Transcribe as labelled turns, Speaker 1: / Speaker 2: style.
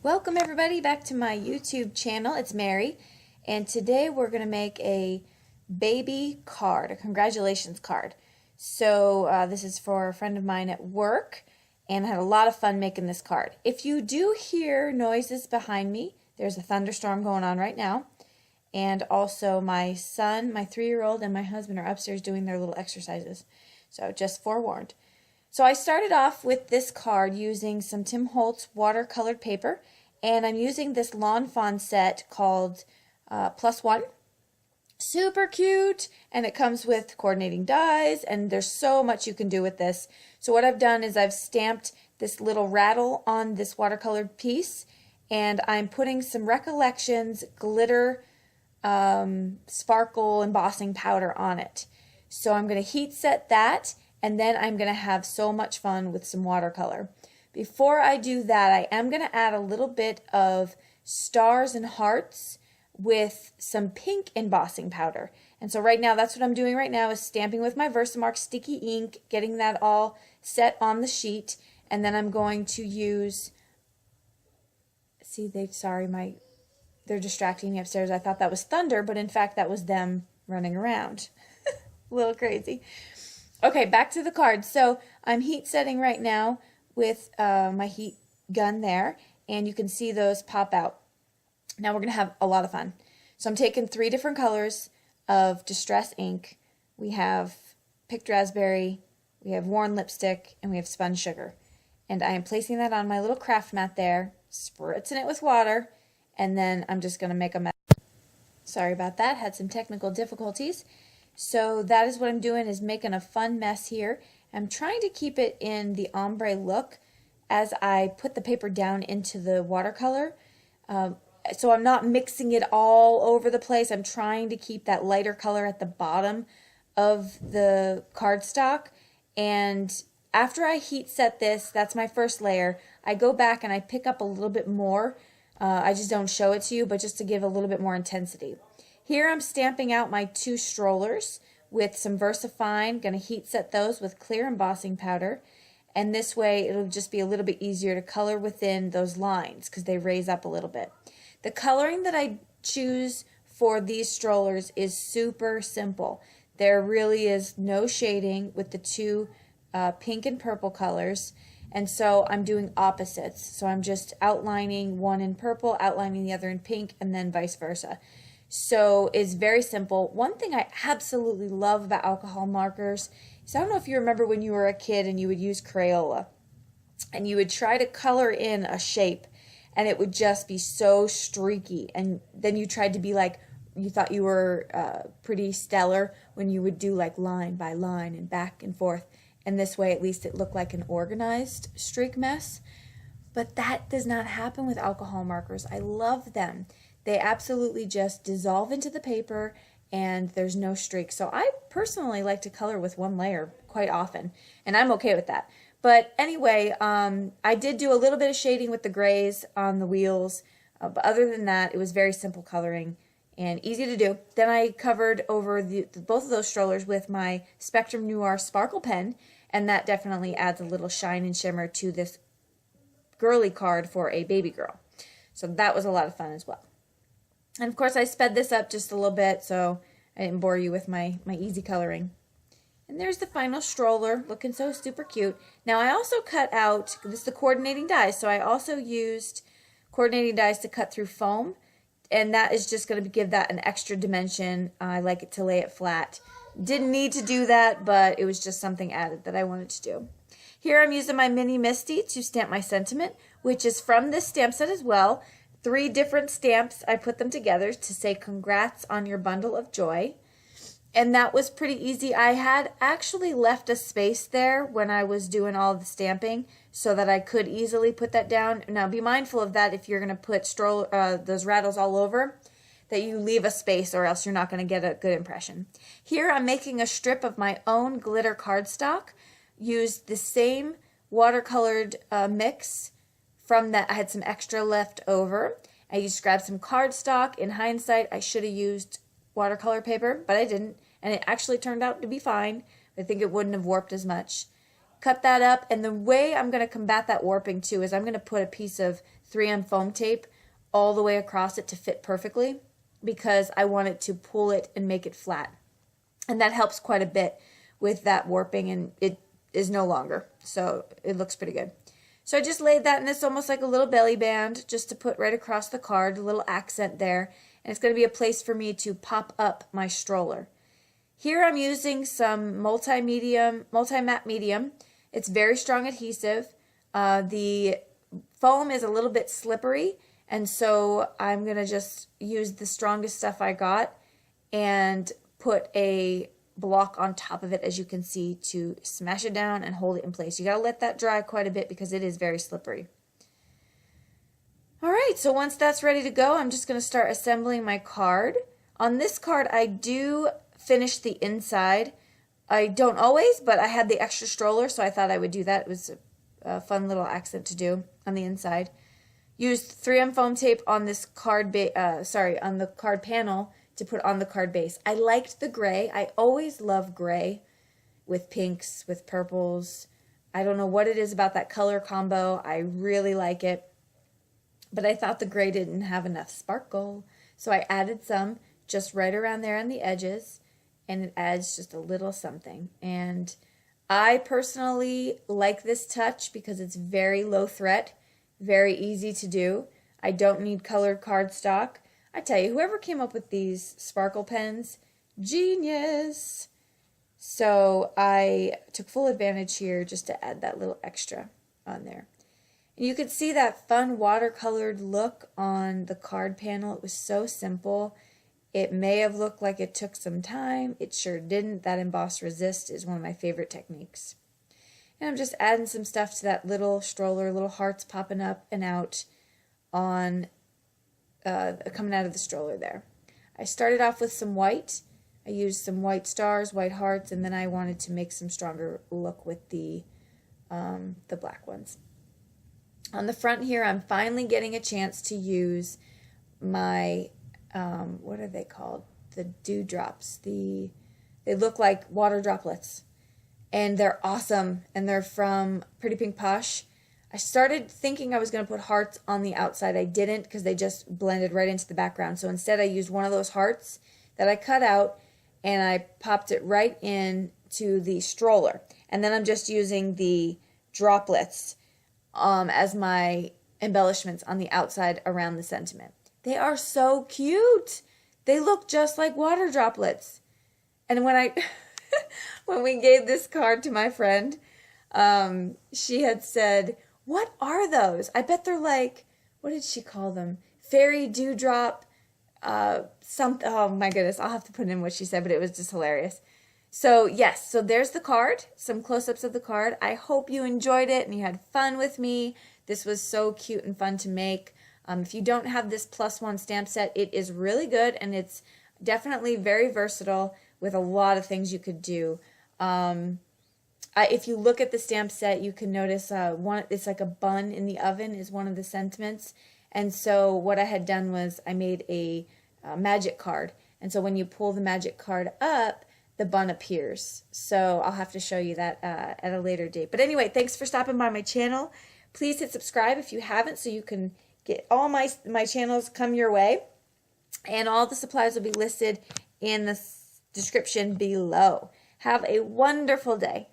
Speaker 1: Welcome everybody back to my YouTube channel. It's Mary, and today we're going to make a baby card, a congratulations card. So this is for a friend of mine at work, and I had a lot of fun making this card. If you do hear noises behind me, there's a thunderstorm going on right now, and also my son, my 3-year-old, and my husband are upstairs doing their little exercises. So just forewarned. So I started off with this card using some Tim Holtz watercolored paper, and I'm using this Lawn Fawn set called +1. Super cute, and it comes with coordinating dies, and there's so much you can do with this. So what I've done is I've stamped this little rattle on this watercolored piece, and I'm putting some Recollections glitter sparkle embossing powder on it. So I'm going to heat set that, and then I'm going to have so much fun with some watercolor. Before I do that, I am going to add a little bit of stars and hearts with some pink embossing powder. And so right now, that's what I'm doing right now, is stamping with my Versamark sticky ink, getting that all set on the sheet, and then I'm going to use, they're distracting me upstairs. I thought that was thunder, but in fact that was them running around. A little crazy. Okay, back to the card. So I'm heat setting right now with my heat gun there, and you can see those pop out. Now we're going to have a lot of fun. So I'm taking 3 different colors of distress ink. We have picked raspberry, we have worn lipstick, and we have spun sugar. And I am placing that on my little craft mat there, spritzing it with water, and then I'm just going to make a mess. Sorry about that, had some technical difficulties. So that is what I'm doing, is making a fun mess here. I'm trying to keep it in the ombre look as I put the paper down into the watercolor. So I'm not mixing it all over the place. I'm trying to keep that lighter color at the bottom of the cardstock. And after I heat set this, that's my first layer, I go back and I pick up a little bit more. I just don't show it to you, but just to give a little bit more intensity. Here I'm stamping out my 2 strollers with some Versafine. Going to heat set those with clear embossing powder, and this way it'll just be a little bit easier to color within those lines because they raise up a little bit. The coloring that I choose for these strollers is super simple. There really is no shading with the 2 pink and purple colors, and so I'm doing opposites. So I'm just outlining one in purple, outlining the other in pink, and then vice versa. So it's very simple. One thing I absolutely love about alcohol markers is, I don't know if you remember when you were a kid and you would use Crayola and you would try to color in a shape and it would just be so streaky, and then you tried to be like, you thought you were pretty stellar when you would do like line by line and back and forth, and this way at least it looked like an organized streak mess. But that does not happen with alcohol markers. I love them. They absolutely just dissolve into the paper and there's no streaks. So I personally like to color with 1 layer quite often, and I'm okay with that. But anyway, I did do a little bit of shading with the grays on the wheels, but other than that, it was very simple coloring and easy to do. Then I covered over both of those strollers with my Spectrum Noir sparkle pen, and that definitely adds a little shine and shimmer to this girly card for a baby girl. So that was a lot of fun as well. And of course I sped this up just a little bit so I didn't bore you with my easy coloring. And there's the final stroller, looking so super cute. Now I also cut out, this is the coordinating dies, so I also used coordinating dies to cut through foam, and that is just going to give that an extra dimension. I like it to lay it flat. Didn't need to do that, but it was just something added that I wanted to do. Here I'm using my mini MISTI to stamp my sentiment, which is from this stamp set as well. 3 different stamps, I put them together to say congrats on your bundle of joy. And that was pretty easy. I had actually left a space there when I was doing all the stamping so that I could easily put that down. Now be mindful of that if you're going to put those rattles all over, that you leave a space or else you're not going to get a good impression. Here I'm making a strip of my own glitter cardstock. Used the same watercolored mix from that. I had some extra left over. I just grabbed some cardstock. In hindsight, I should have used watercolor paper, but I didn't, and it actually turned out to be fine. I think it wouldn't have warped as much. cut that up, and the way I'm going to combat that warping too is I'm going to put a piece of 3M foam tape all the way across it to fit perfectly, because I want it to pull it and make it flat. And that helps quite a bit with that warping, and it is no longer. So it looks pretty good. So I just laid that in this almost like a little belly band just to put right across the card, a little accent there. And it's going to be a place for me to pop up my stroller. Here I'm using some multi-matte medium. It's very strong adhesive. The foam is a little bit slippery, and so I'm going to just use the strongest stuff I got and put a block on top of it, as you can see, to smash it down and hold it in place. You got to let that dry quite a bit because it is very slippery. All right, so once that's ready to go, I'm just going to start assembling my card. On this card, I do finish the inside. I don't always, but I had the extra stroller, so I thought I would do that. It was a fun little accent to do on the inside. Used 3M foam tape on this card, on the card panel to put on the card base. I liked the gray. I always love gray with pinks, with purples. I don't know what it is about that color combo. I really like it. But I thought the gray didn't have enough sparkle, so I added some just right around there on the edges, and it adds just a little something. And I personally like this touch because it's very low threat, very easy to do. I don't need colored cardstock. I tell you, whoever came up with these sparkle pens, genius. So I took full advantage here just to add that little extra on there. And you could see that fun watercolored look on the card panel. It was so simple. It may have looked like it took some time. It sure didn't. That emboss resist is one of my favorite techniques. And I'm just adding some stuff to that little stroller, little hearts popping up and out on coming out of the stroller there. I started off with some white. I used some white stars, white hearts, and then I wanted to make some stronger look with the black ones. On the front here, I'm finally getting a chance to use my, what are they called? The dewdrops. They look like water droplets, and they're awesome, and they're from Pretty Pink Posh. I started thinking I was going to put hearts on the outside. I didn't, because they just blended right into the background. So instead I used one of those hearts that I cut out, and I popped it right into the stroller. And then I'm just using the droplets as my embellishments on the outside around the sentiment. They are so cute. They look just like water droplets. And when when we gave this card to my friend, she had said, "What are those? I bet they're like," what did she call them? Fairy dewdrop, something. Oh my goodness, I'll have to put in what she said, but it was just hilarious. So yes, so there's the card, some close-ups of the card. I hope you enjoyed it and you had fun with me. This was so cute and fun to make. If you don't have this +1 stamp set, it is really good, and it's definitely very versatile with a lot of things you could do. If you look at the stamp set, you can notice it's like a bun in the oven is one of the sentiments. And so what I had done was I made a magic card. And so when you pull the magic card up, the bun appears. So I'll have to show you that at a later date. But anyway, thanks for stopping by my channel. Please hit subscribe if you haven't, so you can get all my channels come your way. And all the supplies will be listed in the description below. Have a wonderful day.